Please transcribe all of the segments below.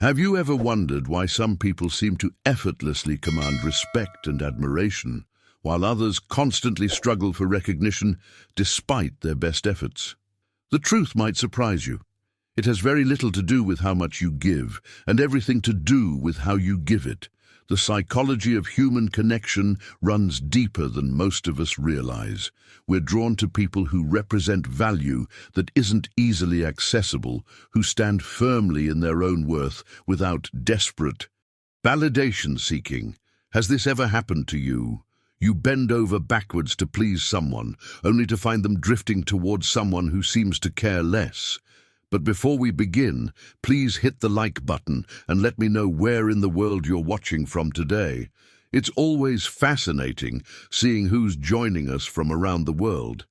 Have you ever wondered why some people seem to effortlessly command respect and admiration, while others constantly struggle for recognition despite their best efforts? The truth might surprise you. It has very little to do with how much you give, and everything to do with how you give it. The psychology of human connection runs deeper than most of us realize. We're drawn to people who represent value that isn't easily accessible, who stand firmly in their own worth without desperate validation seeking. Has this ever happened to you? You bend over backwards to please someone, only to find them drifting towards someone who seems to care less. But before we begin, please hit the like button and let me know where in the world you're watching from today. It's always fascinating seeing who's joining us from around the world.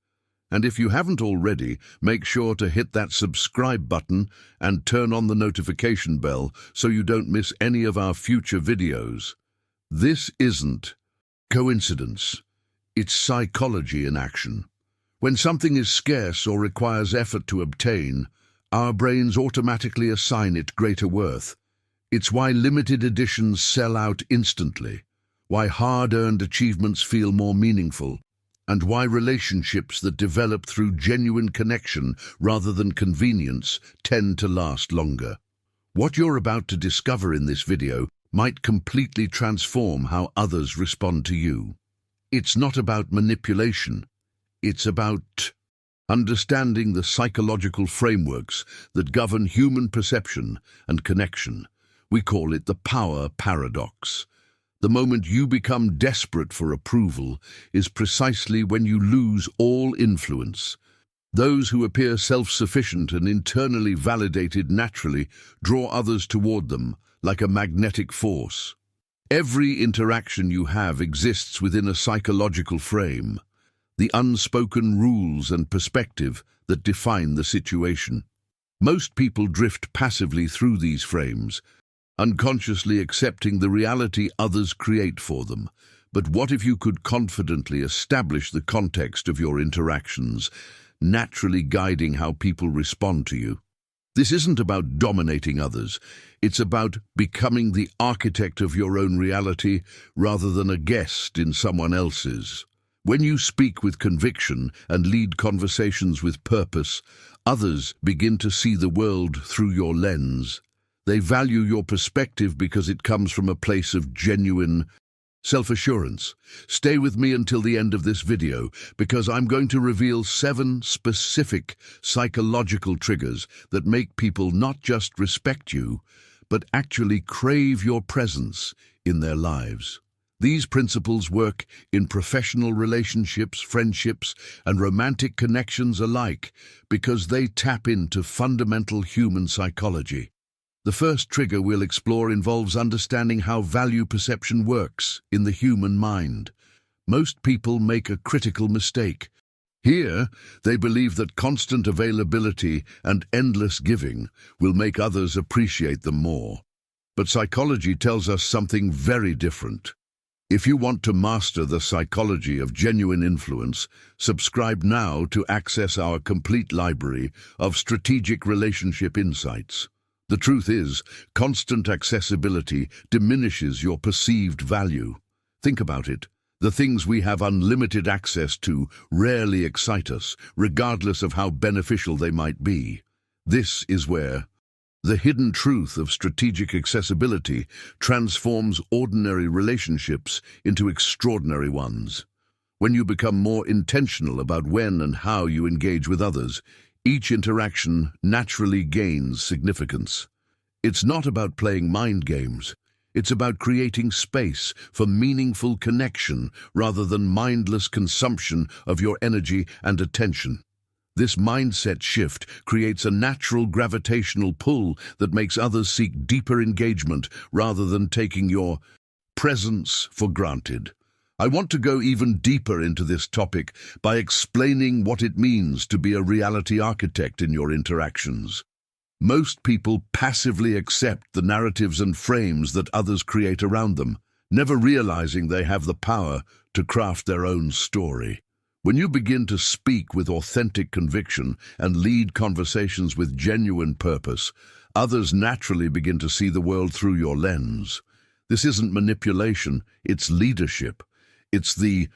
And if you haven't already, make sure to hit that subscribe button and turn on the notification bell so you don't miss any of our future videos. This isn't coincidence. It's psychology in action. When something is scarce or requires effort to obtain, our brains automatically assign it greater worth. It's why limited editions sell out instantly, why hard-earned achievements feel more meaningful, and why relationships that develop through genuine connection rather than convenience tend to last longer. What you're about to discover in this video might completely transform how others respond to you. It's not about manipulation. It's about understanding the psychological frameworks that govern human perception and connection. We call it the power paradox. The moment you become desperate for approval is precisely when you lose all influence. Those who appear self-sufficient and internally validated naturally draw others toward them like a magnetic force. Every interaction you have exists within a psychological frame, the unspoken rules and perspective that define the situation. Most people drift passively through these frames, unconsciously accepting the reality others create for them. But what if you could confidently establish the context of your interactions, naturally guiding how people respond to you? This isn't about dominating others. It's about becoming the architect of your own reality rather than a guest in someone else's. When you speak with conviction and lead conversations with purpose, others begin to see the world through your lens. They value your perspective because it comes from a place of genuine self-assurance. Stay with me until the end of this video, because I'm going to reveal 7 specific psychological triggers that make people not just respect you, but actually crave your presence in their lives. These principles work in professional relationships, friendships, and romantic connections alike because they tap into fundamental human psychology. The first trigger we'll explore involves understanding how value perception works in the human mind. Most people make a critical mistake. Here, they believe that constant availability and endless giving will make others appreciate them more. But psychology tells us something very different. If you want to master the psychology of genuine influence, subscribe now to access our complete library of strategic relationship insights. The truth is, constant accessibility diminishes your perceived value. Think about it. The things we have unlimited access to rarely excite us, regardless of how beneficial they might be. This is where the hidden truth of strategic accessibility transforms ordinary relationships into extraordinary ones. When you become more intentional about when and how you engage with others, each interaction naturally gains significance. It's not about playing mind games. It's about creating space for meaningful connection rather than mindless consumption of your energy and attention. This mindset shift creates a natural gravitational pull that makes others seek deeper engagement rather than taking your presence for granted. I want to go even deeper into this topic by explaining what it means to be a reality architect in your interactions. Most people passively accept the narratives and frames that others create around them, never realizing they have the power to craft their own story. When you begin to speak with authentic conviction and lead conversations with genuine purpose, Others naturally begin to see the world through your lens. This isn't manipulation, it's leadership. It's the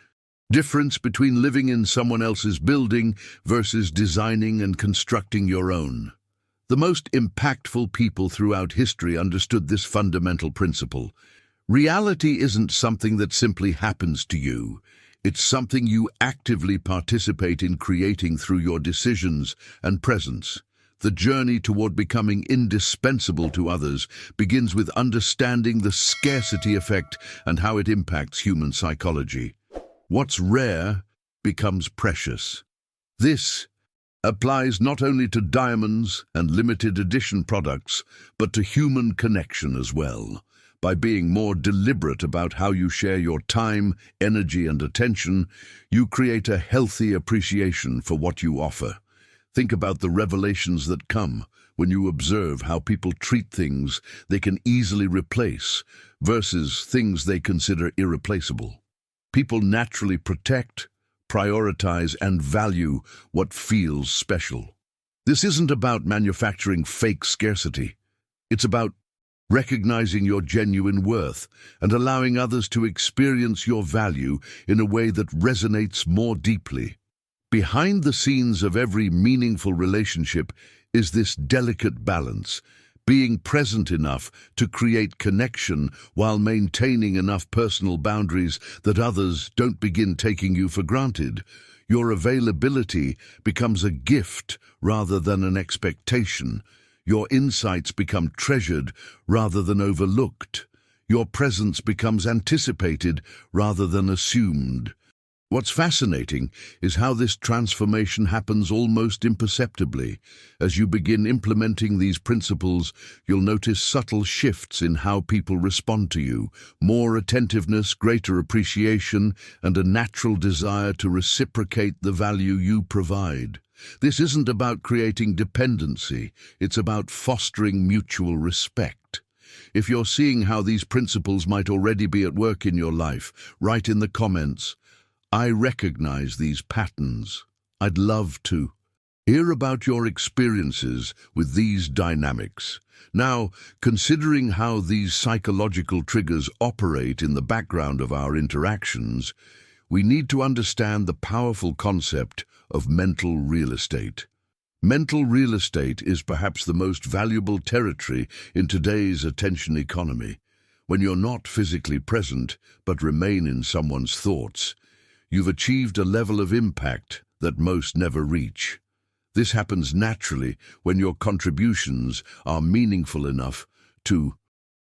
difference between living in someone else's building versus designing and constructing your own. The most impactful people throughout history understood this fundamental principle. Reality isn't something that simply happens to you. It's something you actively participate in creating through your decisions and presence. The journey toward becoming indispensable to others begins with understanding the scarcity effect and how it impacts human psychology. What's rare becomes precious. This applies not only to diamonds and limited edition products, but to human connection as well. By being more deliberate about how you share your time, energy, and attention, you create a healthy appreciation for what you offer. Think about the revelations that come when you observe how people treat things they can easily replace versus things they consider irreplaceable. People naturally protect, prioritize, and value what feels special. This isn't about manufacturing fake scarcity. It's about recognizing your genuine worth and allowing others to experience your value in a way that resonates more deeply. Behind the scenes of every meaningful relationship is this delicate balance, being present enough to create connection while maintaining enough personal boundaries that others don't begin taking you for granted. Your availability becomes a gift rather than an expectation. Your insights become treasured rather than overlooked. Your presence becomes anticipated rather than assumed. What's fascinating is how this transformation happens almost imperceptibly. As you begin implementing these principles, you'll notice subtle shifts in how people respond to you, more attentiveness, greater appreciation, and a natural desire to reciprocate the value you provide. This isn't about creating dependency, it's about fostering mutual respect. If you're seeing how these principles might already be at work in your life, write in the comments, "I recognize these patterns." I'd love to hear about your experiences with these dynamics. Now, considering how these psychological triggers operate in the background of our interactions, we need to understand the powerful concept of mental real estate. Mental real estate is perhaps the most valuable territory in today's attention economy. When you're not physically present, but remain in someone's thoughts, you've achieved a level of impact that most never reach. This happens naturally when your contributions are meaningful enough to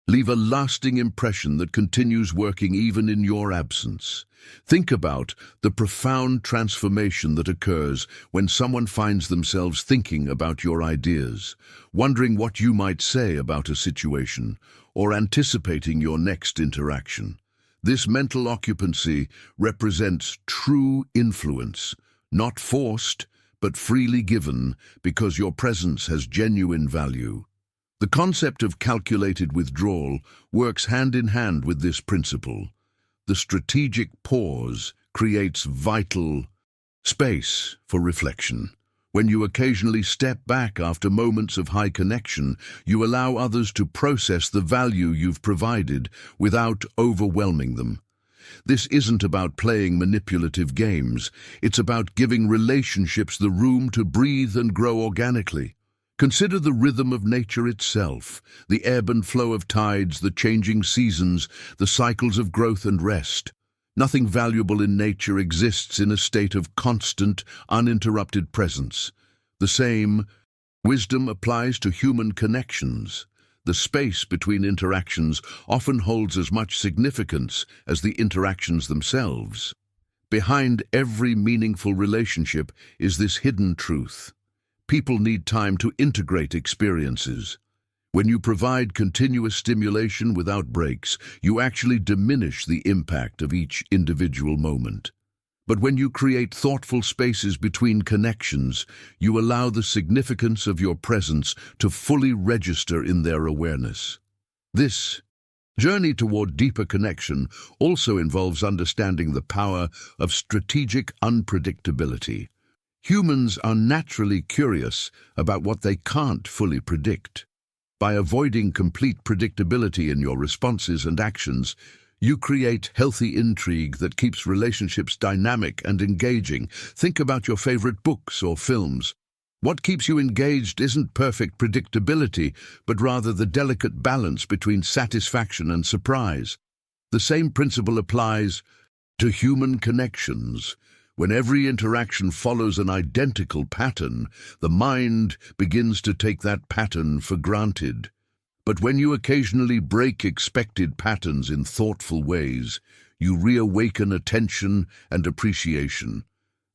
leave a lasting impression that continues working even in your absence. Think about the profound transformation that occurs when someone finds themselves thinking about your ideas, wondering what you might say about a situation, or anticipating your next interaction. This mental occupancy represents true influence, not forced, but freely given because your presence has genuine value. The concept of calculated withdrawal works hand in hand with this principle. The strategic pause creates vital space for reflection. When you occasionally step back after moments of high connection, you allow others to process the value you've provided without overwhelming them. This isn't about playing manipulative games. It's about giving relationships the room to breathe and grow organically. Consider the rhythm of nature itself, the ebb and flow of tides, the changing seasons, the cycles of growth and rest. Nothing valuable in nature exists in a state of constant, uninterrupted presence. The same wisdom applies to human connections. The space between interactions often holds as much significance as the interactions themselves. Behind every meaningful relationship is this hidden truth. People need time to integrate experiences. When you provide continuous stimulation without breaks, you actually diminish the impact of each individual moment. But when you create thoughtful spaces between connections, you allow the significance of your presence to fully register in their awareness. This journey toward deeper connection also involves understanding the power of strategic unpredictability. Humans are naturally curious about what they can't fully predict. By avoiding complete predictability in your responses and actions, you create healthy intrigue that keeps relationships dynamic and engaging. Think about your favorite books or films. What keeps you engaged isn't perfect predictability, but rather the delicate balance between satisfaction and surprise. The same principle applies to human connections. When every interaction follows an identical pattern, the mind begins to take that pattern for granted. But when you occasionally break expected patterns in thoughtful ways, you reawaken attention and appreciation.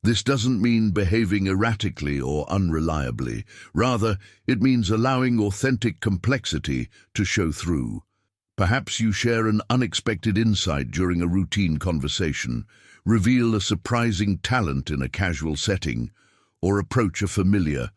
This doesn't mean behaving erratically or unreliably. Rather, it means allowing authentic complexity to show through. Perhaps you share an unexpected insight during a routine conversation, reveal a surprising talent in a casual setting, or approach a familiar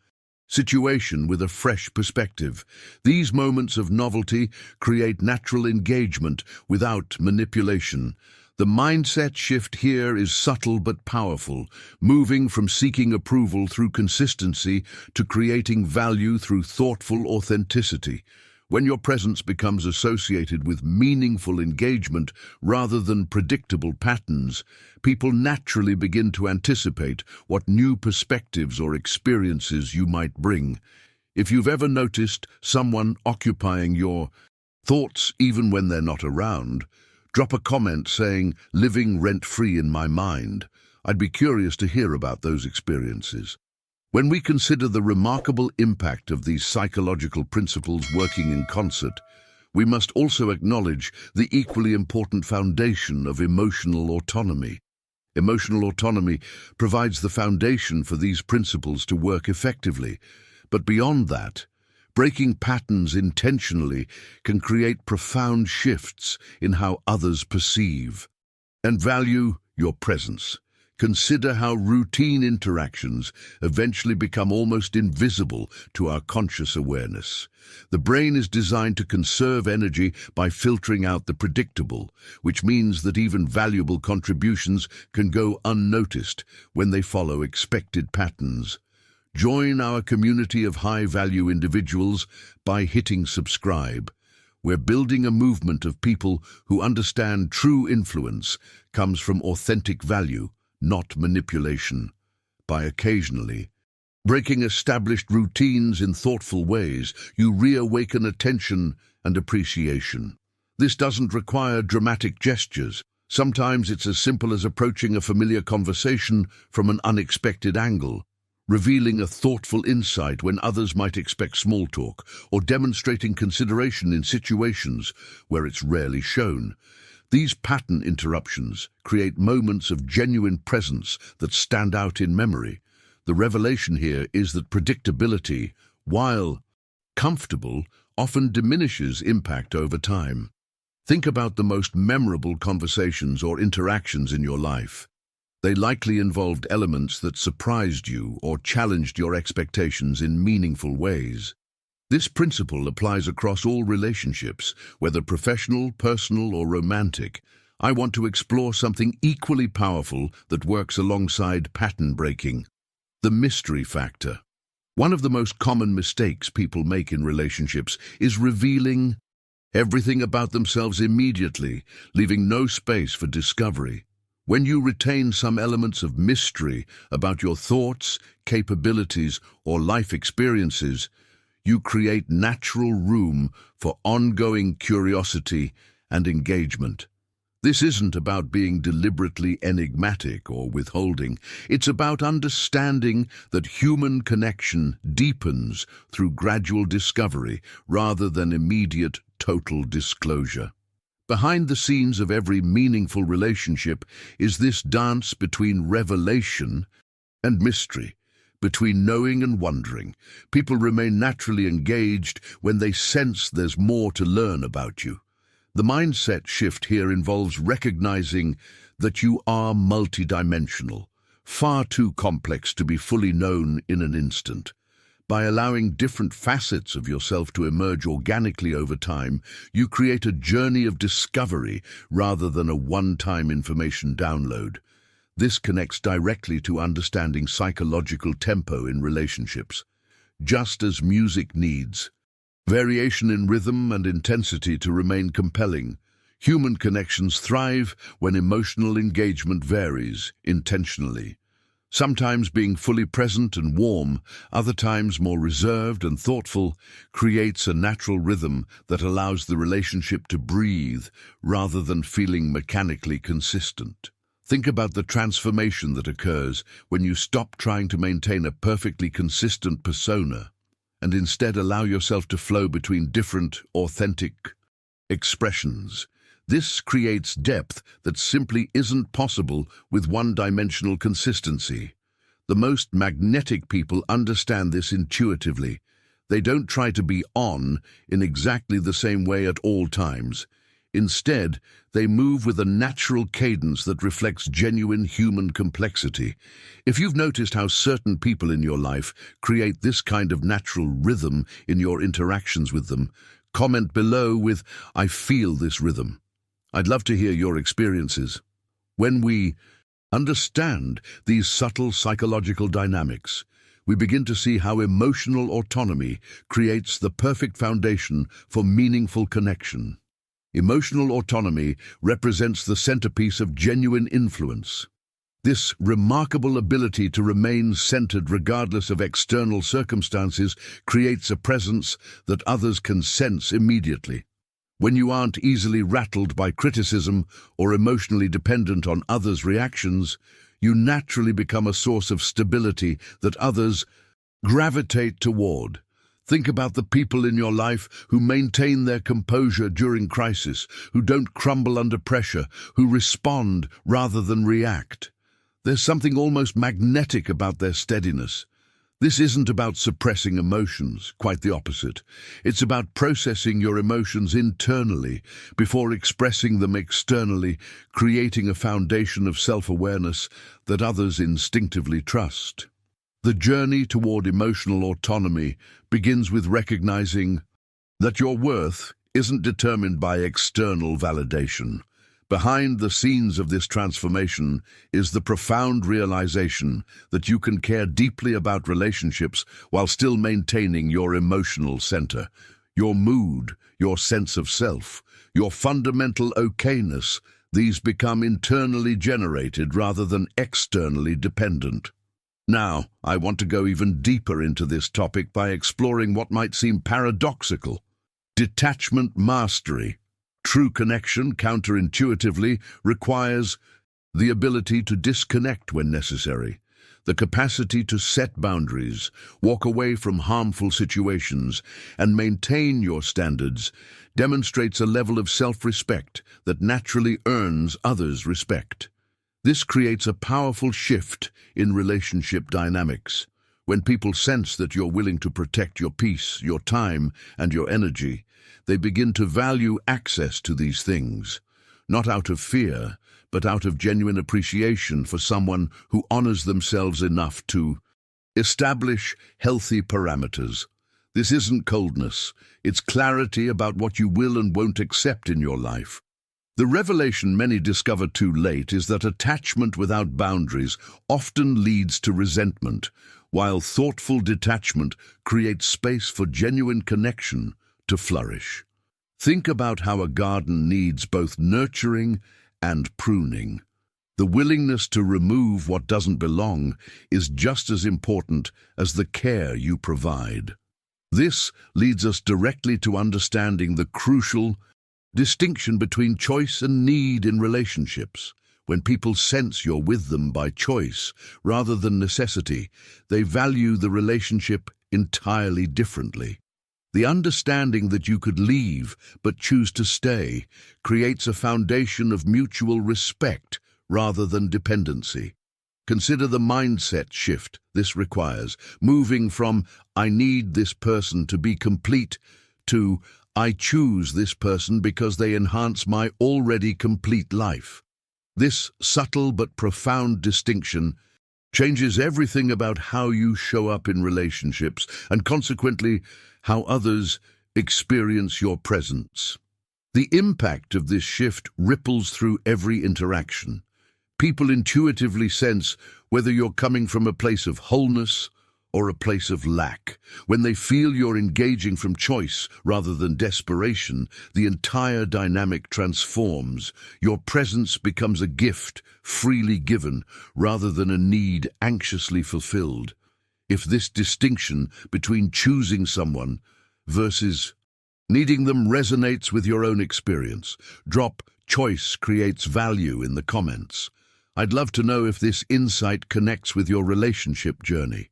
situation with a fresh perspective. These moments of novelty create natural engagement without manipulation. The mindset shift here is subtle but powerful, moving from seeking approval through consistency to creating value through thoughtful authenticity. When your presence becomes associated with meaningful engagement rather than predictable patterns, people naturally begin to anticipate what new perspectives or experiences you might bring. If you've ever noticed someone occupying your thoughts even when they're not around, drop a comment saying, "living rent-free in my mind." I'd be curious to hear about those experiences. When we consider the remarkable impact of these psychological principles working in concert, we must also acknowledge the equally important foundation of emotional autonomy. Emotional autonomy provides the foundation for these principles to work effectively, but beyond that, breaking patterns intentionally can create profound shifts in how others perceive and value your presence. Consider how routine interactions eventually become almost invisible to our conscious awareness. The brain is designed to conserve energy by filtering out the predictable, which means that even valuable contributions can go unnoticed when they follow expected patterns. Join our community of high-value individuals by hitting subscribe. We're building a movement of people who understand true influence comes from authentic value, not manipulation. By occasionally breaking established routines in thoughtful ways, you reawaken attention and appreciation. This doesn't require dramatic gestures. Sometimes it's as simple as approaching a familiar conversation from an unexpected angle, revealing a thoughtful insight when others might expect small talk, or demonstrating consideration in situations where it's rarely shown. These pattern interruptions create moments of genuine presence that stand out in memory. The revelation here is that predictability, while comfortable, often diminishes impact over time. Think about the most memorable conversations or interactions in your life. They likely involved elements that surprised you or challenged your expectations in meaningful ways. This principle applies across all relationships, whether professional, personal, or romantic. I want to explore something equally powerful that works alongside pattern breaking: the mystery factor. One of the most common mistakes people make in relationships is revealing everything about themselves immediately, leaving no space for discovery. When you retain some elements of mystery about your thoughts, capabilities, or life experiences, you create natural room for ongoing curiosity and engagement. This isn't about being deliberately enigmatic or withholding. It's about understanding that human connection deepens through gradual discovery rather than immediate total disclosure. Behind the scenes of every meaningful relationship is this dance between revelation and mystery, between knowing and wondering. People remain naturally engaged when they sense there's more to learn about you. The mindset shift here involves recognizing that you are multidimensional, far too complex to be fully known in an instant. By allowing different facets of yourself to emerge organically over time, you create a journey of discovery rather than a one-time information download. This connects directly to understanding psychological tempo in relationships. Just as music needs variation in rhythm and intensity to remain compelling. Human connections thrive when emotional engagement varies intentionally. Sometimes being fully present and warm, other times more reserved and thoughtful, creates a natural rhythm that allows the relationship to breathe rather than feeling mechanically consistent. Think about the transformation that occurs when you stop trying to maintain a perfectly consistent persona and instead allow yourself to flow between different, authentic expressions. This creates depth that simply isn't possible with one-dimensional consistency. The most magnetic people understand this intuitively. They don't try to be on in exactly the same way at all times. Instead, they move with a natural cadence that reflects genuine human complexity. If you've noticed how certain people in your life create this kind of natural rhythm in your interactions with them, comment below with, "I feel this rhythm." I'd love to hear your experiences. When we understand these subtle psychological dynamics, we begin to see how emotional autonomy creates the perfect foundation for meaningful connection. Emotional autonomy represents the centerpiece of genuine influence. This remarkable ability to remain centered regardless of external circumstances creates a presence that others can sense immediately. When you aren't easily rattled by criticism or emotionally dependent on others' reactions, you naturally become a source of stability that others gravitate toward. Think about the people in your life who maintain their composure during crisis, who don't crumble under pressure, who respond rather than react. There's something almost magnetic about their steadiness. This isn't about suppressing emotions, quite the opposite. It's about processing your emotions internally before expressing them externally, creating a foundation of self-awareness that others instinctively trust. The journey toward emotional autonomy begins with recognizing that your worth isn't determined by external validation. Behind the scenes of this transformation is the profound realization that you can care deeply about relationships while still maintaining your emotional center, your mood, your sense of self, your fundamental okayness. These become internally generated rather than externally dependent. Now, I want to go even deeper into this topic by exploring what might seem paradoxical: detachment mastery. True connection, counterintuitively, requires the ability to disconnect when necessary, the capacity to set boundaries, walk away from harmful situations, and maintain your standards demonstrates a level of self-respect that naturally earns others' respect. This creates a powerful shift in relationship dynamics. When people sense that you're willing to protect your peace, your time, and your energy, they begin to value access to these things, not out of fear, but out of genuine appreciation for someone who honors themselves enough to establish healthy parameters. This isn't coldness, it's clarity about what you will and won't accept in your life. The revelation many discover too late is that attachment without boundaries often leads to resentment, while thoughtful detachment creates space for genuine connection to flourish. Think about how a garden needs both nurturing and pruning. The willingness to remove what doesn't belong is just as important as the care you provide. This leads us directly to understanding the crucial distinction between choice and need in relationships. When people sense you're with them by choice rather than necessity, they value the relationship entirely differently. The understanding that you could leave but choose to stay creates a foundation of mutual respect rather than dependency. Consider the mindset shift this requires, moving from "I need this person to be complete" to "I choose this person because they enhance my already complete life." This subtle but profound distinction changes everything about how you show up in relationships and consequently how others experience your presence. The impact of this shift ripples through every interaction. People intuitively sense whether you're coming from a place of wholeness or a place of lack. When they feel you're engaging from choice rather than desperation, the entire dynamic transforms. Your presence becomes a gift, freely given, rather than a need anxiously fulfilled. If this distinction between choosing someone versus needing them resonates with your own experience, drop "choice creates value" in the comments. I'd love to know if this insight connects with your relationship journey.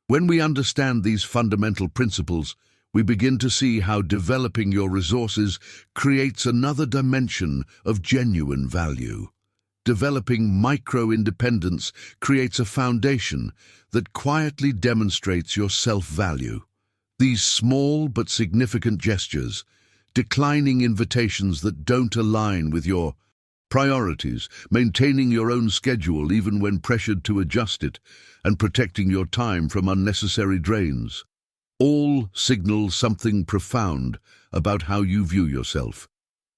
When we understand these fundamental principles, we begin to see how developing your resources creates another dimension of genuine value. Developing micro-independence creates a foundation that quietly demonstrates your self-value. These small but significant gestures, declining invitations that don't align with your priorities, maintaining your own schedule even when pressured to adjust it, and protecting your time from unnecessary drains, all signal something profound about how you view yourself.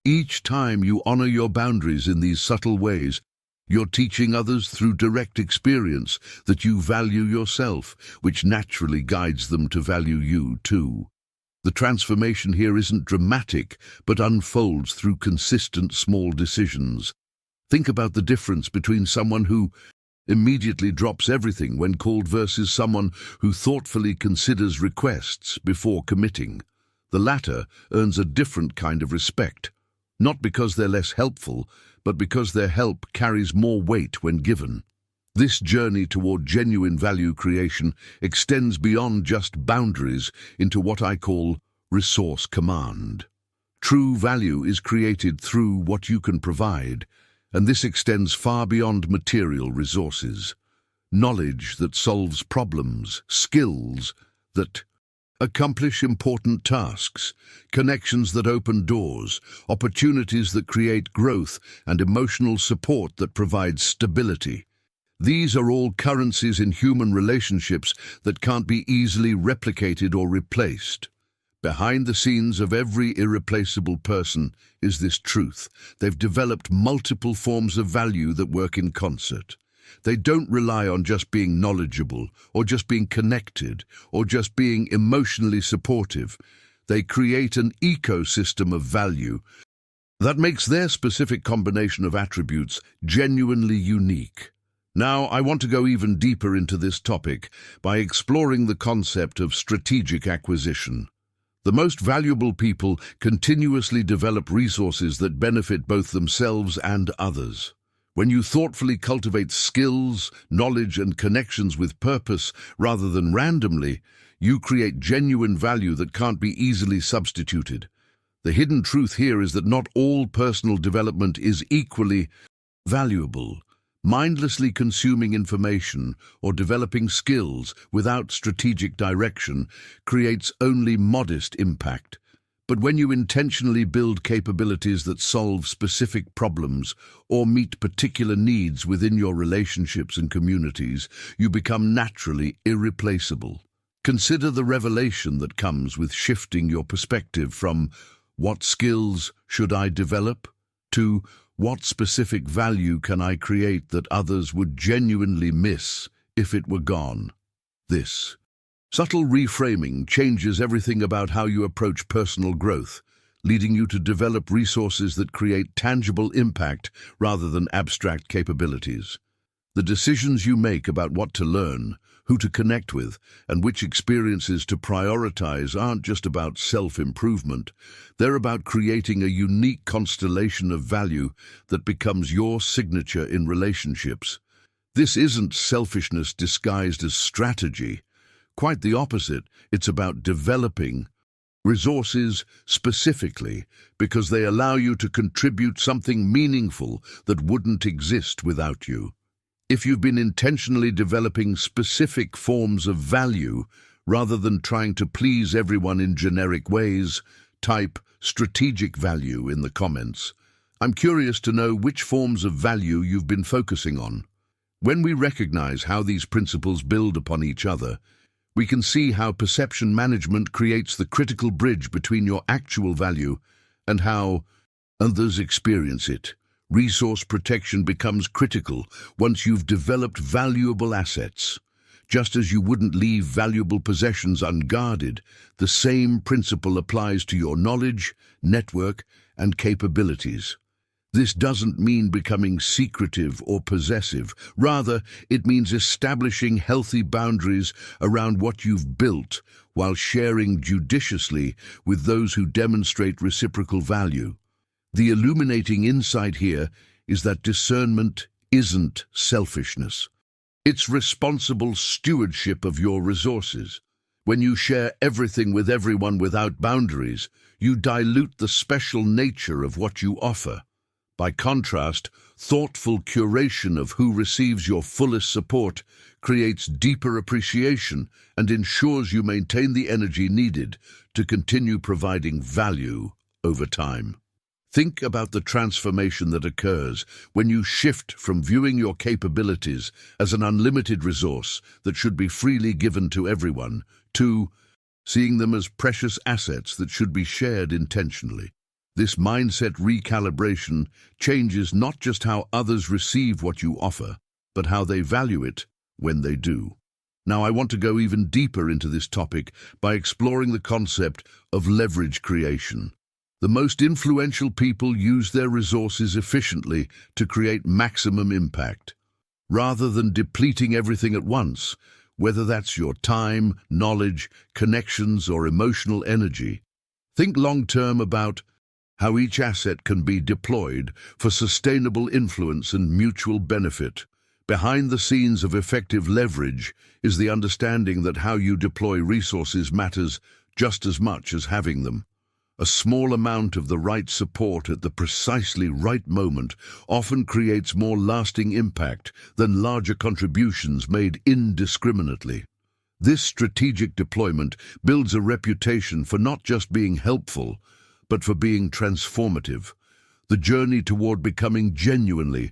Each time you honor your boundaries in these subtle ways, you're teaching others through direct experience that you value yourself, which naturally guides them to value you too. The transformation here isn't dramatic, but unfolds through consistent small decisions. Think about the difference between someone who immediately drops everything when called versus someone who thoughtfully considers requests before committing. The latter earns a different kind of respect, not because they're less helpful, but because their help carries more weight when given. This journey toward genuine value creation extends beyond just boundaries into what I call resource command. True value is created through what you can provide, and this extends far beyond material resources. Knowledge that solves problems, skills that accomplish important tasks, connections that open doors, opportunities that create growth, and emotional support that provides stability. These are all currencies in human relationships that can't be easily replicated or replaced. Behind the scenes of every irreplaceable person is this truth: they've developed multiple forms of value that work in concert. They don't rely on just being knowledgeable, or just being connected, or just being emotionally supportive. They create an ecosystem of value that makes their specific combination of attributes genuinely unique. Now, I want to go even deeper into this topic by exploring the concept of strategic acquisition. The most valuable people continuously develop resources that benefit both themselves and others. When you thoughtfully cultivate skills, knowledge, and connections with purpose rather than randomly, you create genuine value that can't be easily substituted. The hidden truth here is that not all personal development is equally valuable. Mindlessly consuming information or developing skills without strategic direction creates only modest impact. But when you intentionally build capabilities that solve specific problems or meet particular needs within your relationships and communities, you become naturally irreplaceable. Consider the revelation that comes with shifting your perspective from "what skills should I develop?" to "what specific value can I create that others would genuinely miss if it were gone?" This subtle reframing changes everything about how you approach personal growth, leading you to develop resources that create tangible impact rather than abstract capabilities. The decisions you make about what to learn, who to connect with, and which experiences to prioritize aren't just about self-improvement. They're about creating a unique constellation of value that becomes your signature in relationships. This isn't selfishness disguised as strategy. Quite the opposite. It's about developing resources specifically because they allow you to contribute something meaningful that wouldn't exist without you. If you've been intentionally developing specific forms of value rather than trying to please everyone in generic ways, type strategic value in the comments. I'm curious to know which forms of value you've been focusing on. When we recognize how these principles build upon each other, we can see how perception management creates the critical bridge between your actual value and how others experience it. Resource protection becomes critical once you've developed valuable assets. Just as you wouldn't leave valuable possessions unguarded, the same principle applies to your knowledge, network, and capabilities. This doesn't mean becoming secretive or possessive. Rather, it means establishing healthy boundaries around what you've built while sharing judiciously with those who demonstrate reciprocal value. The illuminating insight here is that discernment isn't selfishness. It's responsible stewardship of your resources. When you share everything with everyone without boundaries, you dilute the special nature of what you offer. By contrast, thoughtful curation of who receives your fullest support creates deeper appreciation and ensures you maintain the energy needed to continue providing value over time. Think about the transformation that occurs when you shift from viewing your capabilities as an unlimited resource that should be freely given to everyone to seeing them as precious assets that should be shared intentionally. This mindset recalibration changes not just how others receive what you offer, but how they value it when they do. Now, I want to go even deeper into this topic by exploring the concept of leverage creation. The most influential people use their resources efficiently to create maximum impact. Rather than depleting everything at once, whether that's your time, knowledge, connections, or emotional energy, think long-term about how each asset can be deployed for sustainable influence and mutual benefit. Behind the scenes of effective leverage is the understanding that how you deploy resources matters just as much as having them. A small amount of the right support at the precisely right moment often creates more lasting impact than larger contributions made indiscriminately. This strategic deployment builds a reputation for not just being helpful, but for being transformative. The journey toward becoming genuinely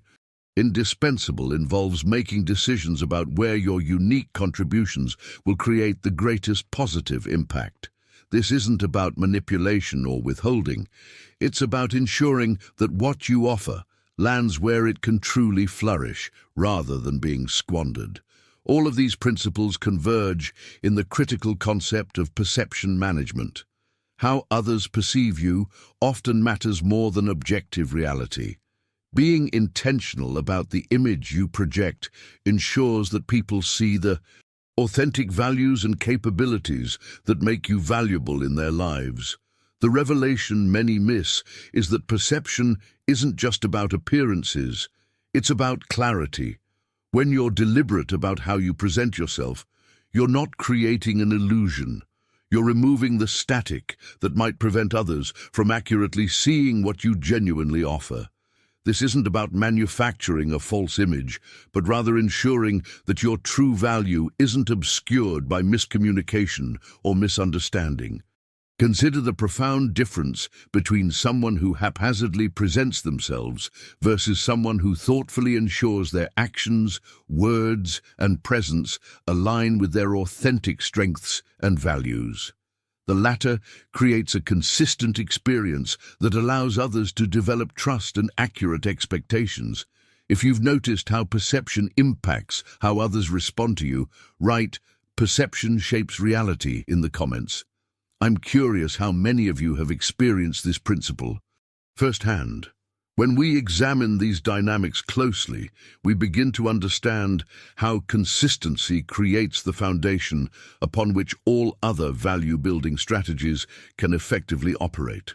indispensable involves making decisions about where your unique contributions will create the greatest positive impact. This isn't about manipulation or withholding. It's about ensuring that what you offer lands where it can truly flourish, rather than being squandered. All of these principles converge in the critical concept of perception management. How others perceive you often matters more than objective reality. Being intentional about the image you project ensures that people see the authentic values and capabilities that make you valuable in their lives. The revelation many miss is that perception isn't just about appearances, it's about clarity. When you're deliberate about how you present yourself, you're not creating an illusion. You're removing the static that might prevent others from accurately seeing what you genuinely offer. This isn't about manufacturing a false image, but rather ensuring that your true value isn't obscured by miscommunication or misunderstanding. Consider the profound difference between someone who haphazardly presents themselves versus someone who thoughtfully ensures their actions, words, and presence align with their authentic strengths and values. The latter creates a consistent experience that allows others to develop trust and accurate expectations. If you've noticed how perception impacts how others respond to you, write "Perception shapes reality" in the comments. I'm curious how many of you have experienced this principle firsthand. When we examine these dynamics closely, we begin to understand how consistency creates the foundation upon which all other value-building strategies can effectively operate.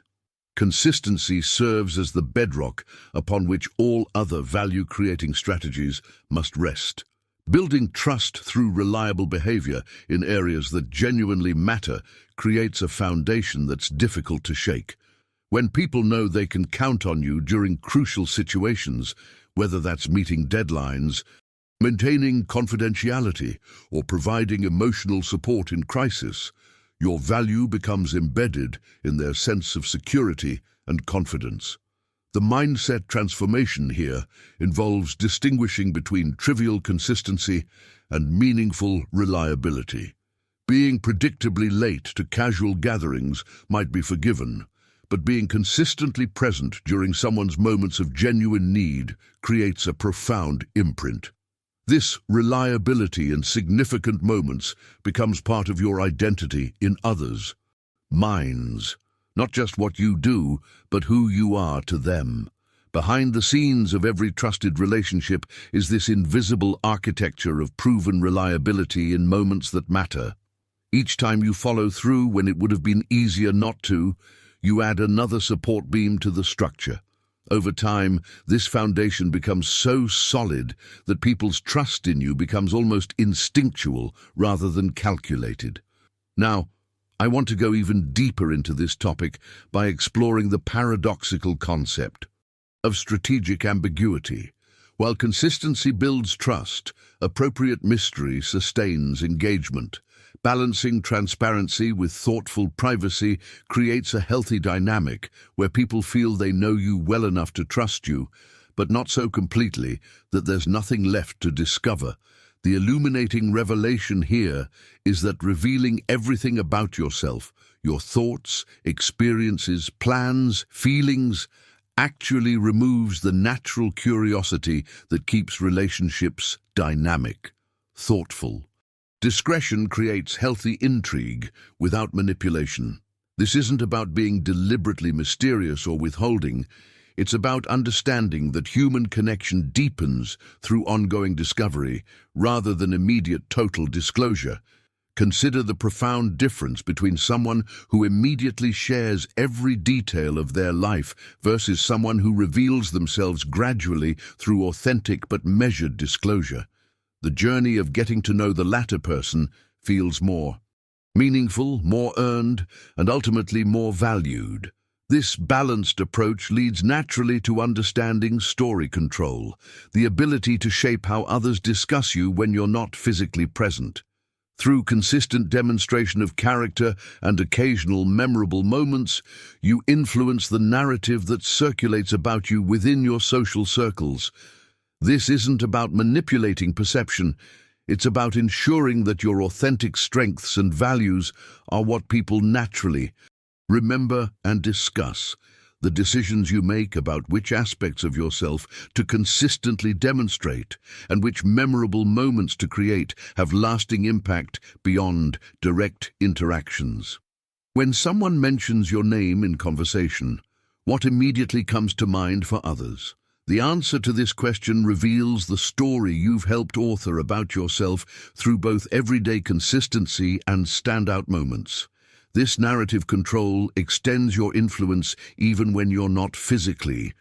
Consistency serves as the bedrock upon which all other value-creating strategies must rest. Building trust through reliable behavior in areas that genuinely matter creates a foundation that's difficult to shake. When people know they can count on you during crucial situations, whether that's meeting deadlines, maintaining confidentiality, or providing emotional support in crisis, your value becomes embedded in their sense of security and confidence. The mindset transformation here involves distinguishing between trivial consistency and meaningful reliability. Being predictably late to casual gatherings might be forgiven, but being consistently present during someone's moments of genuine need creates a profound imprint. This reliability in significant moments becomes part of your identity in others' minds. Not just what you do, but who you are to them. Behind the scenes of every trusted relationship is this invisible architecture of proven reliability in moments that matter. Each time you follow through when it would have been easier not to, you add another support beam to the structure. Over time, this foundation becomes so solid that people's trust in you becomes almost instinctual rather than calculated. Now, I want to go even deeper into this topic by exploring the paradoxical concept of strategic ambiguity. While consistency builds trust, appropriate mystery sustains engagement. Balancing transparency with thoughtful privacy creates a healthy dynamic where people feel they know you well enough to trust you, but not so completely that there's nothing left to discover. The illuminating revelation here is that revealing everything about yourself, your thoughts, experiences, plans, feelings, actually removes the natural curiosity that keeps relationships dynamic, thoughtful. Discretion creates healthy intrigue without manipulation. This isn't about being deliberately mysterious or withholding. It's about understanding that human connection deepens through ongoing discovery rather than immediate total disclosure. Consider the profound difference between someone who immediately shares every detail of their life versus someone who reveals themselves gradually through authentic but measured disclosure. The journey of getting to know the latter person feels more meaningful, more earned, and ultimately more valued. This balanced approach leads naturally to understanding story control, the ability to shape how others discuss you when you're not physically present. Through consistent demonstration of character and occasional memorable moments, you influence the narrative that circulates about you within your social circles. This isn't about manipulating perception. It's about ensuring that your authentic strengths and values are what people naturally remember and discuss. The decisions you make about which aspects of yourself to consistently demonstrate and which memorable moments to create have lasting impact beyond direct interactions. When someone mentions your name in conversation, what immediately comes to mind for others? The answer to this question reveals the story you've helped author about yourself through both everyday consistency and standout moments. This narrative control extends your influence even when you're not physically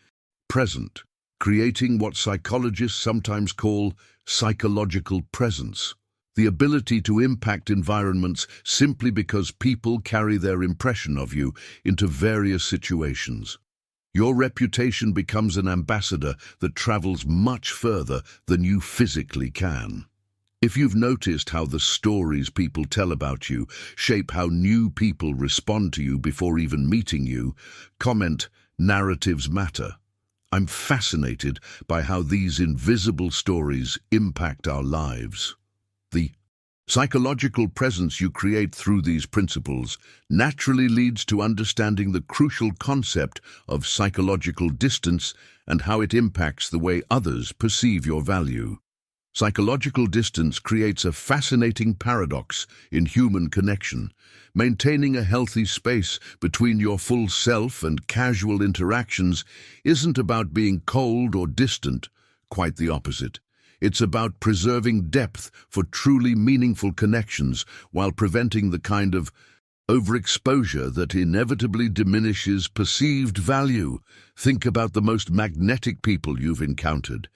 present, creating what psychologists sometimes call psychological presence, the ability to impact environments simply because people carry their impression of you into various situations. Your reputation becomes an ambassador that travels much further than you physically can. If you've noticed how the stories people tell about you shape how new people respond to you before even meeting you, comment, "Narratives matter." I'm fascinated by how these invisible stories impact our lives. The psychological presence you create through these principles naturally leads to understanding the crucial concept of psychological distance and how it impacts the way others perceive your value. Psychological distance creates a fascinating paradox in human connection. Maintaining a healthy space between your full self and casual interactions isn't about being cold or distant, quite the opposite. It's about preserving depth for truly meaningful connections while preventing the kind of overexposure that inevitably diminishes perceived value. Think about the most magnetic people you've encountered.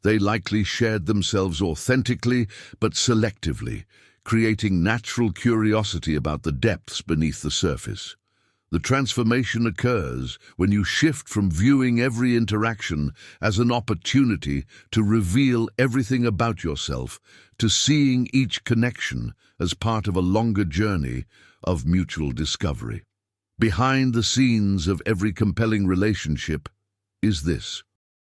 They likely shared themselves authentically but selectively, creating natural curiosity about the depths beneath the surface. The transformation occurs when you shift from viewing every interaction as an opportunity to reveal everything about yourself to seeing each connection as part of a longer journey of mutual discovery. Behind the scenes of every compelling relationship is this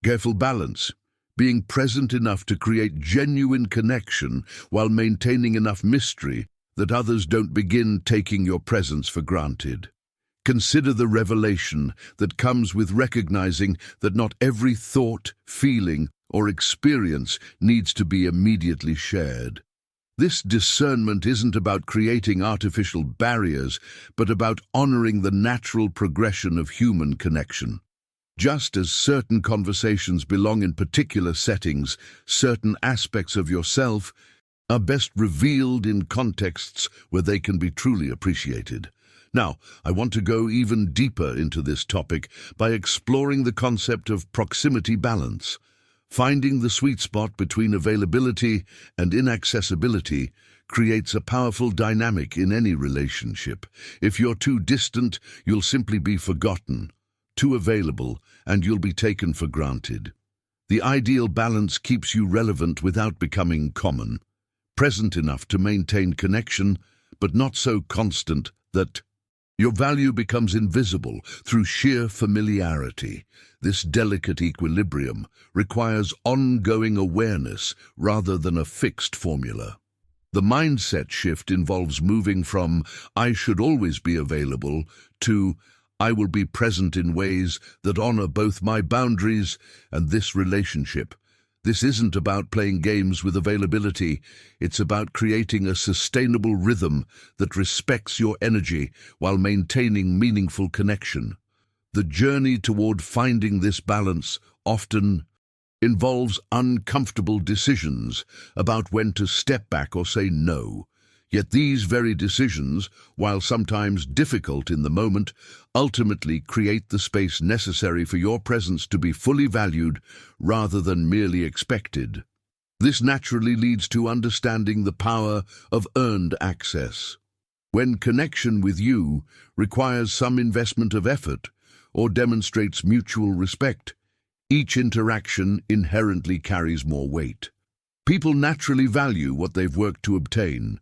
careful balance. Being present enough to create genuine connection while maintaining enough mystery that others don't begin taking your presence for granted. Consider the revelation that comes with recognizing that not every thought, feeling, or experience needs to be immediately shared. This discernment isn't about creating artificial barriers, but about honoring the natural progression of human connection. Just as certain conversations belong in particular settings, certain aspects of yourself are best revealed in contexts where they can be truly appreciated. Now, I want to go even deeper into this topic by exploring the concept of proximity balance. Finding the sweet spot between availability and inaccessibility creates a powerful dynamic in any relationship. If you're too distant, you'll simply be forgotten. Too available, and you'll be taken for granted. The ideal balance keeps you relevant without becoming common. Present enough to maintain connection, but not so constant that your value becomes invisible through sheer familiarity. This delicate equilibrium requires ongoing awareness rather than a fixed formula. The mindset shift involves moving from "I should always be available" to "I will be present in ways that honor both my boundaries and this relationship." This isn't about playing games with availability. It's about creating a sustainable rhythm that respects your energy while maintaining meaningful connection. The journey toward finding this balance often involves uncomfortable decisions about when to step back or say no. Yet these very decisions, while sometimes difficult in the moment, ultimately create the space necessary for your presence to be fully valued rather than merely expected. This naturally leads to understanding the power of earned access. When connection with you requires some investment of effort or demonstrates mutual respect, each interaction inherently carries more weight. People naturally value what they've worked to obtain.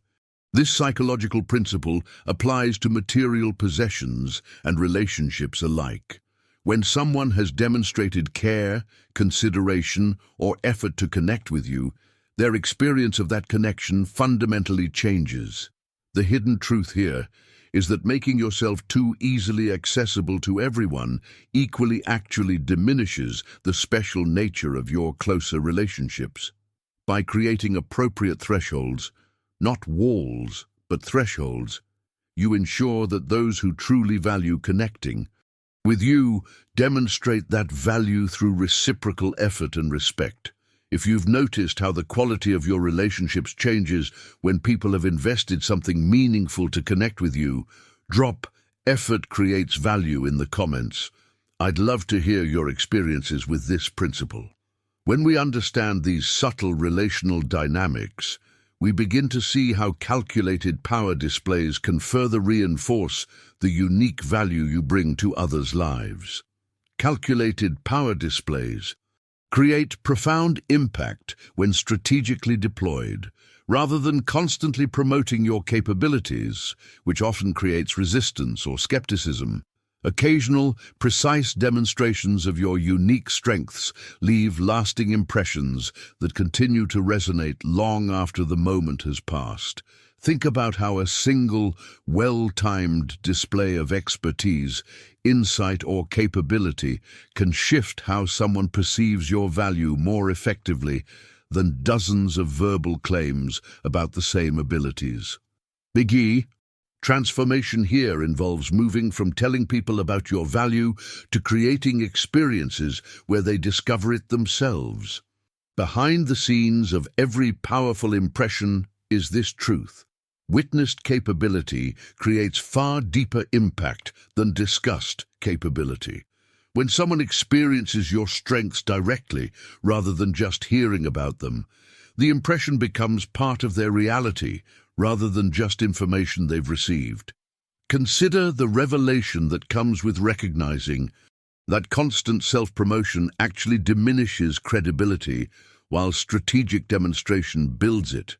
This psychological principle applies to material possessions and relationships alike. When someone has demonstrated care, consideration, or effort to connect with you, their experience of that connection fundamentally changes. The hidden truth here is that making yourself too easily accessible to everyone equally actually diminishes the special nature of your closer relationships. By creating appropriate thresholds, not walls, but thresholds, you ensure that those who truly value connecting with you demonstrate that value through reciprocal effort and respect. If you've noticed how the quality of your relationships changes when people have invested something meaningful to connect with you, drop "effort creates value" in the comments. I'd love to hear your experiences with this principle. When we understand these subtle relational dynamics, we begin to see how calculated power displays can further reinforce the unique value you bring to others' lives. Calculated power displays create profound impact when strategically deployed, rather than constantly promoting your capabilities, which often creates resistance or skepticism. Occasional, precise demonstrations of your unique strengths leave lasting impressions that continue to resonate long after the moment has passed. Think about how a single, well-timed display of expertise, insight, or capability can shift how someone perceives your value more effectively than dozens of verbal claims about the same abilities. Big E. Transformation here involves moving from telling people about your value to creating experiences where they discover it themselves. Behind the scenes of every powerful impression is this truth: witnessed capability creates far deeper impact than discussed capability. When someone experiences your strengths directly, rather than just hearing about them, the impression becomes part of their reality, rather than just information they've received. Consider the revelation that comes with recognizing that constant self-promotion actually diminishes credibility, while strategic demonstration builds it.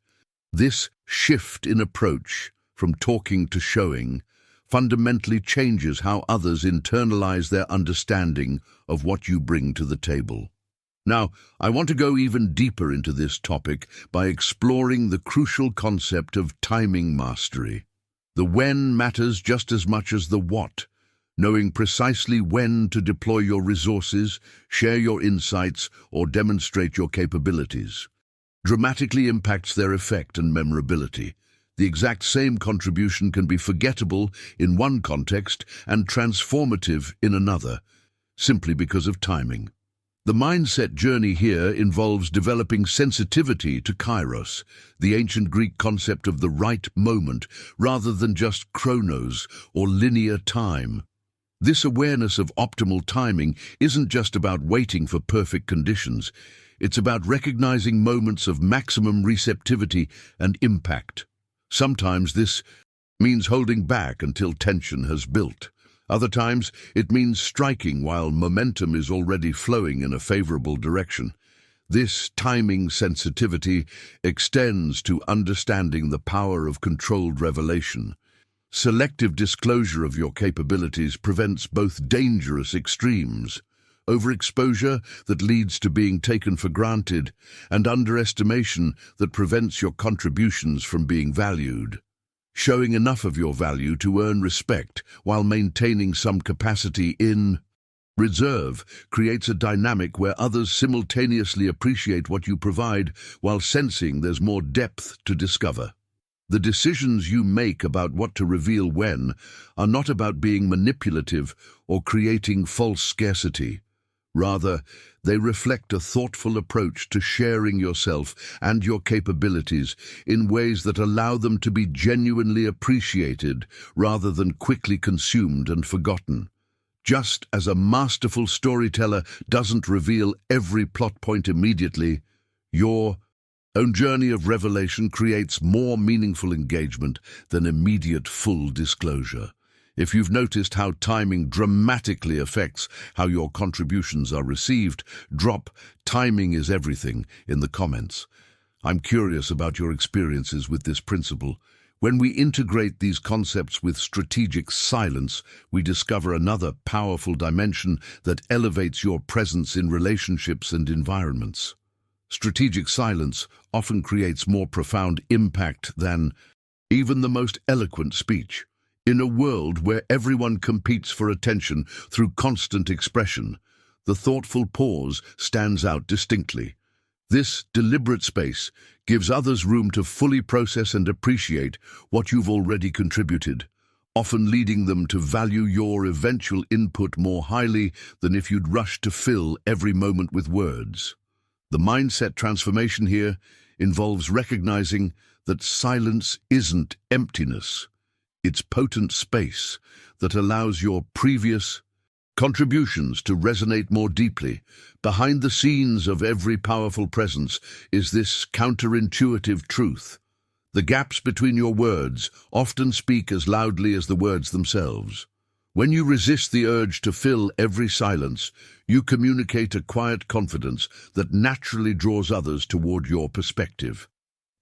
This shift in approach, from talking to showing, fundamentally changes how others internalize their understanding of what you bring to the table. Now, I want to go even deeper into this topic by exploring the crucial concept of timing mastery. The when matters just as much as the what. knowing precisely when to deploy your resources, share your insights, or demonstrate your capabilities, dramatically impacts their effect and memorability. The exact same contribution can be forgettable in one context and transformative in another, simply because of timing. The mindset journey here involves developing sensitivity to kairos, the ancient Greek concept of the right moment, rather than just chronos or linear time. This awareness of optimal timing isn't just about waiting for perfect conditions. It's about recognizing moments of maximum receptivity and impact. Sometimes this means holding back until tension has built. Other times, it means striking while momentum is already flowing in a favorable direction. This timing sensitivity extends to understanding the power of controlled revelation. Selective disclosure of your capabilities prevents both dangerous extremes, overexposure that leads to being taken for granted, and underestimation that prevents your contributions from being valued. Showing enough of your value to earn respect while maintaining some capacity in reserve creates a dynamic where others simultaneously appreciate what you provide while sensing there's more depth to discover. The decisions you make about what to reveal when are not about being manipulative or creating false scarcity. Rather, they reflect a thoughtful approach to sharing yourself and your capabilities in ways that allow them to be genuinely appreciated rather than quickly consumed and forgotten. Just as a masterful storyteller doesn't reveal every plot point immediately, your own journey of revelation creates more meaningful engagement than immediate full disclosure. If you've noticed how timing dramatically affects how your contributions are received, drop "timing is everything" in the comments. I'm curious about your experiences with this principle. When we integrate these concepts with strategic silence, we discover another powerful dimension that elevates your presence in relationships and environments. Strategic silence often creates more profound impact than even the most eloquent speech. In a world where everyone competes for attention through constant expression, the thoughtful pause stands out distinctly. This deliberate space gives others room to fully process and appreciate what you've already contributed, often leading them to value your eventual input more highly than if you'd rushed to fill every moment with words. The mindset transformation here involves recognizing that silence isn't emptiness. It's potent space that allows your previous contributions to resonate more deeply. Behind the scenes of every powerful presence is this counterintuitive truth. The gaps between your words often speak as loudly as the words themselves. When you resist the urge to fill every silence, you communicate a quiet confidence that naturally draws others toward your perspective.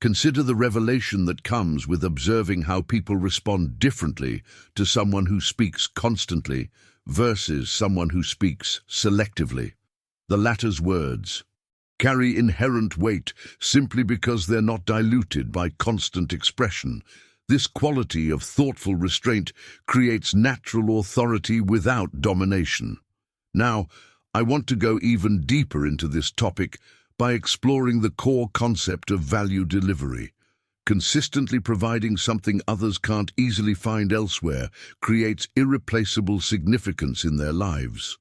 Consider the revelation that comes with observing how people respond differently to someone who speaks constantly versus someone who speaks selectively. The latter's words carry inherent weight simply because they're not diluted by constant expression. This quality of thoughtful restraint creates natural authority without domination. Now, I want to go even deeper into this topic by exploring the core concept of value delivery. Consistently providing something others can't easily find elsewhere creates irreplaceable significance in their lives.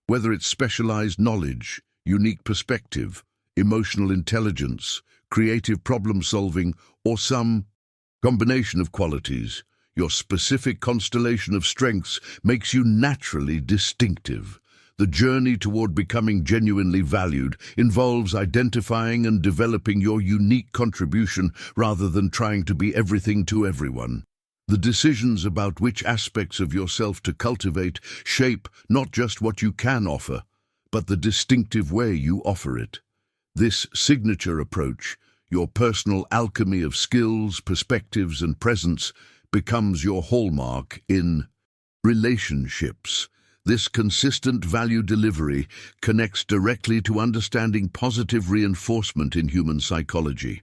Whether it's specialized knowledge, unique perspective, emotional intelligence, creative problem-solving, or some combination of qualities, your specific constellation of strengths makes you naturally distinctive. The journey toward becoming genuinely valued involves identifying and developing your unique contribution rather than trying to be everything to everyone. The decisions about which aspects of yourself to cultivate shape not just what you can offer, but the distinctive way you offer it. This signature approach, your personal alchemy of skills, perspectives, and presence, becomes your hallmark in relationships. This consistent value delivery connects directly to understanding positive reinforcement in human psychology.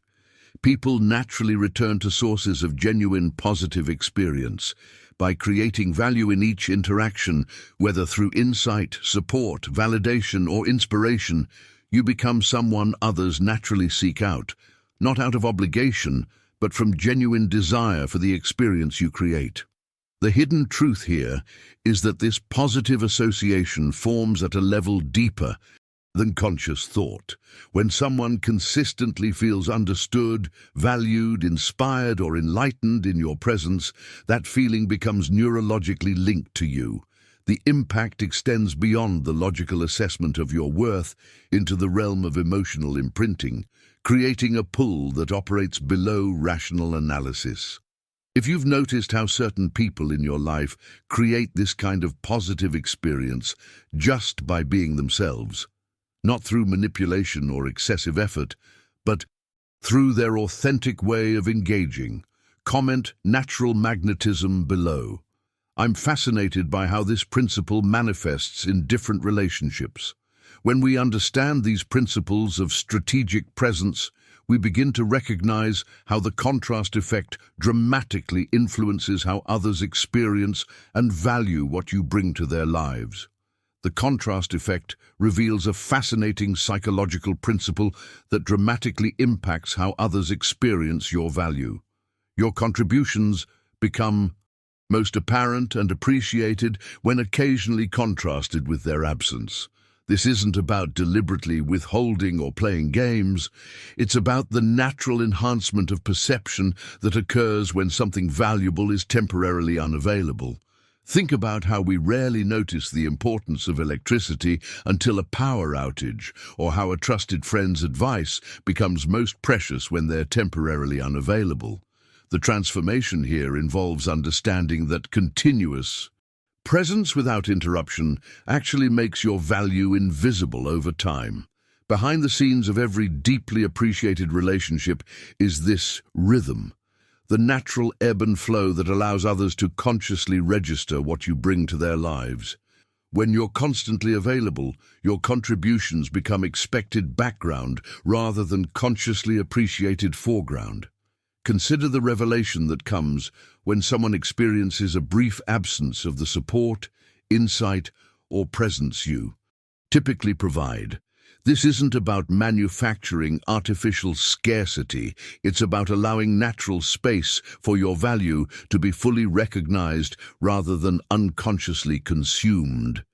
People naturally return to sources of genuine positive experience, By creating value in each interaction, whether through insight, support, validation, or inspiration, you become someone others naturally seek out, not out of obligation, but from genuine desire for the experience you create. The hidden truth here is that this positive association forms at a level deeper than conscious thought. When someone consistently feels understood, valued, inspired, or enlightened in your presence, that feeling becomes neurologically linked to you. The impact extends beyond the logical assessment of your worth into the realm of emotional imprinting, creating a pull that operates below rational analysis. If you've noticed how certain people in your life create this kind of positive experience just by being themselves, not through manipulation or excessive effort, but through their authentic way of engaging, comment natural magnetism below. I'm fascinated by how this principle manifests in different relationships. When we understand these principles of strategic presence, we begin to recognize how the contrast effect dramatically influences how others experience and value what you bring to their lives. The contrast effect reveals a fascinating psychological principle that dramatically impacts how others experience your value. Your contributions become most apparent and appreciated when occasionally contrasted with their absence. This isn't about deliberately withholding or playing games. It's about the natural enhancement of perception that occurs when something valuable is temporarily unavailable. Think about how we rarely notice the importance of electricity until a power outage, or how a trusted friend's advice becomes most precious when they're temporarily unavailable. The transformation here involves understanding that continuous presence without interruption actually makes your value invisible over time. Behind the scenes of every deeply appreciated relationship is this rhythm, the natural ebb and flow that allows others to consciously register what you bring to their lives. When you're constantly available, your contributions become expected background rather than consciously appreciated foreground. Consider the revelation that comes when someone experiences a brief absence of the support, insight, or presence you typically provide. This isn't about manufacturing artificial scarcity. It's about allowing natural space for your value to be fully recognized rather than unconsciously consumed.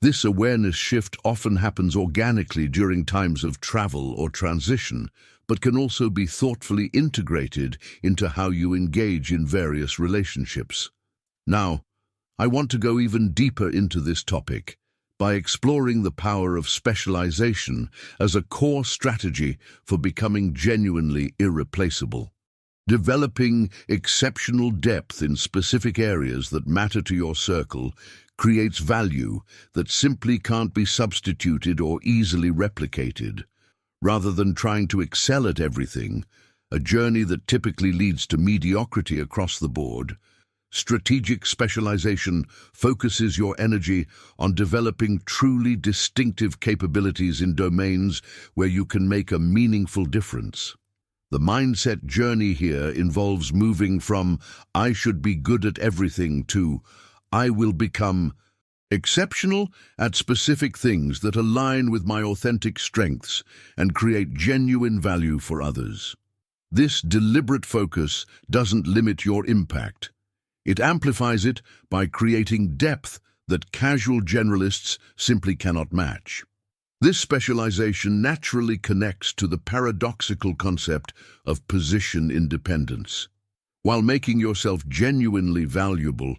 This awareness shift often happens organically during times of travel or transition, but can also be thoughtfully integrated into how you engage in various relationships. Now, I want to go even deeper into this topic by exploring the power of specialization as a core strategy for becoming genuinely irreplaceable. Developing exceptional depth in specific areas that matter to your circle creates value that simply can't be substituted or easily replicated. Rather than trying to excel at everything, a journey that typically leads to mediocrity across the board, strategic specialization focuses your energy on developing truly distinctive capabilities in domains where you can make a meaningful difference. The mindset journey here involves moving from "I should be good at everything" to "I will become exceptional at specific things that align with my authentic strengths and create genuine value for others." This deliberate focus doesn't limit your impact. It amplifies it by creating depth that casual generalists simply cannot match. This specialization naturally connects to the paradoxical concept of position independence. While making yourself genuinely valuable,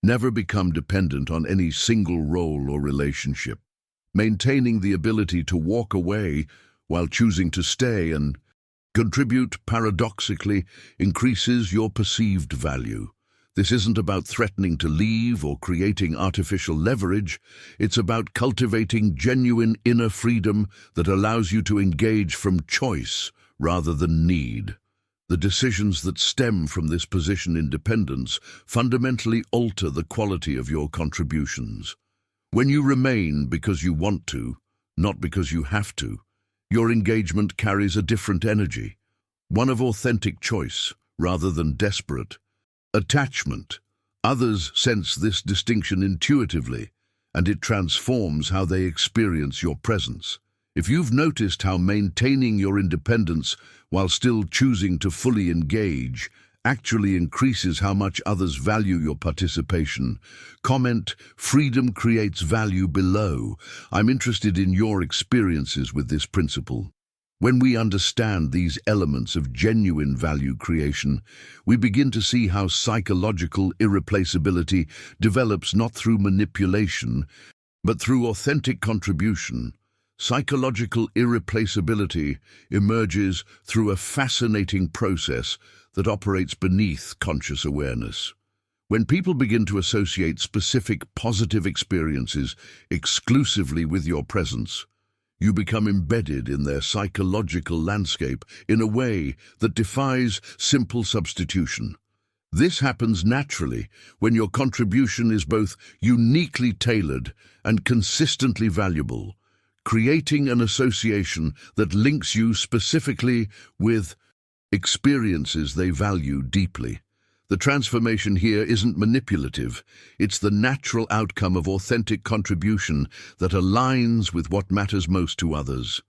never become dependent on any single role or relationship. Maintaining the ability to walk away while choosing to stay and contribute paradoxically increases your perceived value. This isn't about threatening to leave or creating artificial leverage. It's about cultivating genuine inner freedom that allows you to engage from choice rather than need. The decisions that stem from this position independence fundamentally alter the quality of your contributions. When you remain because you want to, not because you have to, your engagement carries a different energy, one of authentic choice rather than desperate attachment. Others sense this distinction intuitively, and it transforms how they experience your presence. If you've noticed how maintaining your independence while still choosing to fully engage actually increases how much others value your participation, comment "Freedom creates value" below. I'm interested in your experiences with this principle. When we understand these elements of genuine value creation, we begin to see how psychological irreplaceability develops not through manipulation, but through authentic contribution. Psychological irreplaceability emerges through a fascinating process that operates beneath conscious awareness. When people begin to associate specific positive experiences exclusively with your presence, you become embedded in their psychological landscape in a way that defies simple substitution. This happens naturally when your contribution is both uniquely tailored and consistently valuable, creating an association that links you specifically with experiences they value deeply. The transformation here isn't manipulative, it's the natural outcome of authentic contribution that aligns with what matters most to others.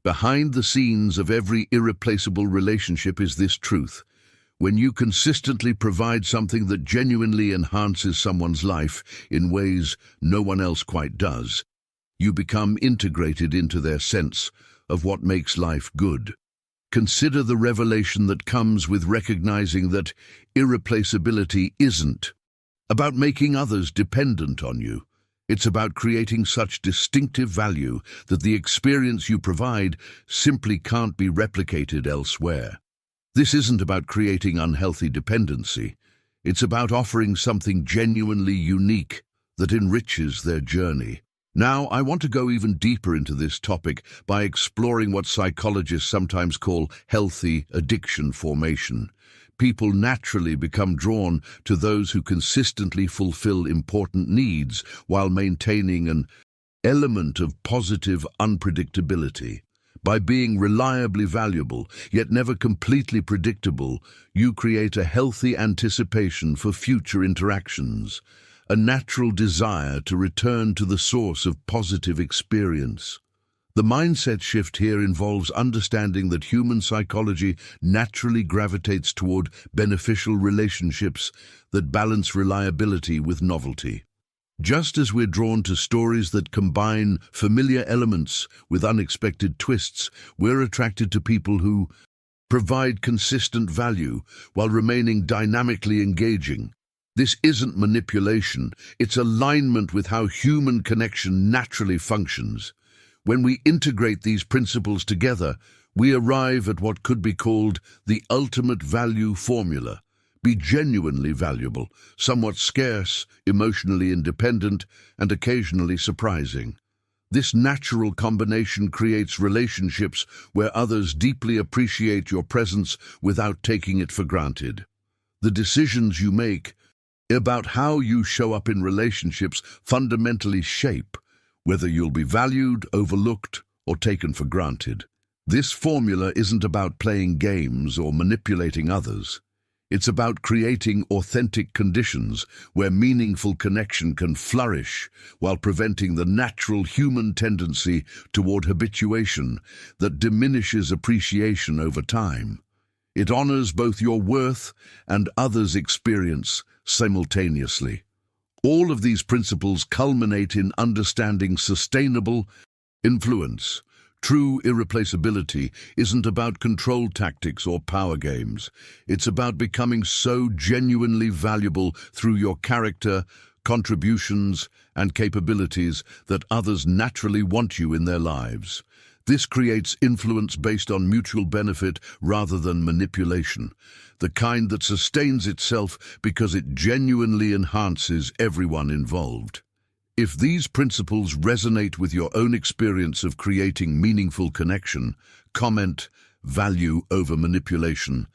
Behind the scenes of every irreplaceable relationship is this truth: when you consistently provide something that genuinely enhances someone's life in ways no one else quite does, you become integrated into their sense of what makes life good. Consider the revelation that comes with recognizing that irreplaceability isn't about making others dependent on you. It's about creating such distinctive value that the experience you provide simply can't be replicated elsewhere. This isn't about creating unhealthy dependency. It's about offering something genuinely unique that enriches their journey. Now, I want to go even deeper into this topic by exploring what psychologists sometimes call healthy addiction formation. People naturally become drawn to those who consistently fulfill important needs while maintaining an element of positive unpredictability. By being reliably valuable, yet never completely predictable, you create a healthy anticipation for future interactions, a natural desire to return to the source of positive experience. The mindset shift here involves understanding that human psychology naturally gravitates toward beneficial relationships that balance reliability with novelty. Just as we're drawn to stories that combine familiar elements with unexpected twists, we're attracted to people who provide consistent value while remaining dynamically engaging. This isn't manipulation, it's alignment with how human connection naturally functions. When we integrate these principles together, we arrive at what could be called the ultimate value formula. Be genuinely valuable, somewhat scarce, emotionally independent, and occasionally surprising. This natural combination creates relationships where others deeply appreciate your presence without taking it for granted. The decisions you make about how you show up in relationships fundamentally shape whether you'll be valued, overlooked, or taken for granted. This formula isn't about playing games or manipulating others. It's about creating authentic conditions where meaningful connection can flourish while preventing the natural human tendency toward habituation that diminishes appreciation over time. It honors both your worth and others' experience simultaneously. All of these principles culminate in understanding sustainable influence. True irreplaceability isn't about control tactics or power games. It's about becoming so genuinely valuable through your character, contributions, and capabilities that others naturally want you in their lives. This creates influence based on mutual benefit rather than manipulation, the kind that sustains itself because it genuinely enhances everyone involved. If these principles resonate with your own experience of creating meaningful connection, comment "value over manipulation"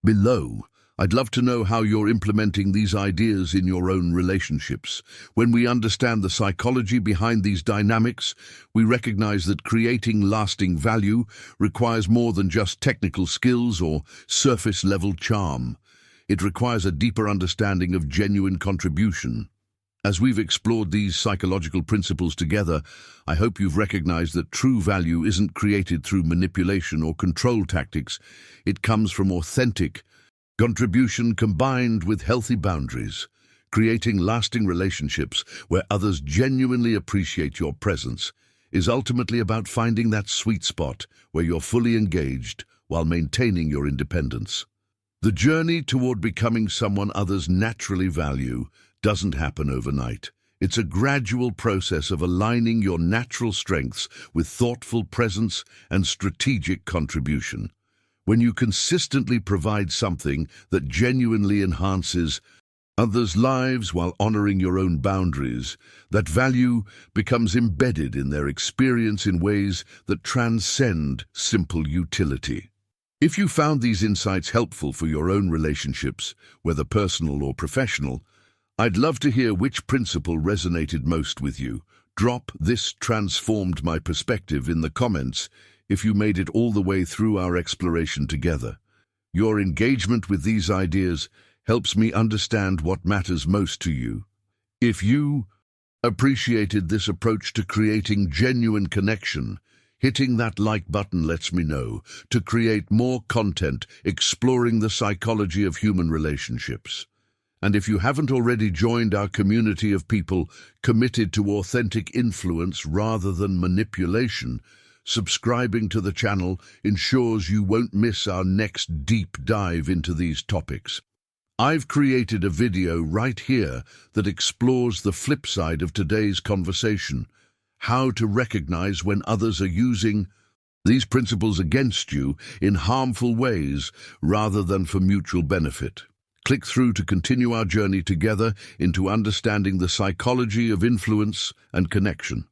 below. I'd love to know how you're implementing these ideas in your own relationships. When we understand the psychology behind these dynamics, we recognize that creating lasting value requires more than just technical skills or surface-level charm. It requires a deeper understanding of genuine contribution. As we've explored these psychological principles together, I hope you've recognized that true value isn't created through manipulation or control tactics. It comes from authentic contribution combined with healthy boundaries. Creating lasting relationships where others genuinely appreciate your presence is ultimately about finding that sweet spot where you're fully engaged while maintaining your independence. The journey toward becoming someone others naturally value doesn't happen overnight. It's a gradual process of aligning your natural strengths with thoughtful presence and strategic contribution. When you consistently provide something that genuinely enhances others' lives while honoring your own boundaries, that value becomes embedded in their experience in ways that transcend simple utility. If you found these insights helpful for your own relationships, whether personal or professional, I'd love to hear which principle resonated most with you. Drop "This transformed my perspective" in the comments if you made it all the way through our exploration together. Your engagement with these ideas helps me understand what matters most to you. If you appreciated this approach to creating genuine connection, hitting that like button lets me know to create more content exploring the psychology of human relationships. And if you haven't already joined our community of people committed to authentic influence rather than manipulation, subscribing to the channel ensures you won't miss our next deep dive into these topics. I've created a video right here that explores the flip side of today's conversation: how to recognize when others are using these principles against you in harmful ways rather than for mutual benefit. Click through to continue our journey together into understanding the psychology of influence and connection.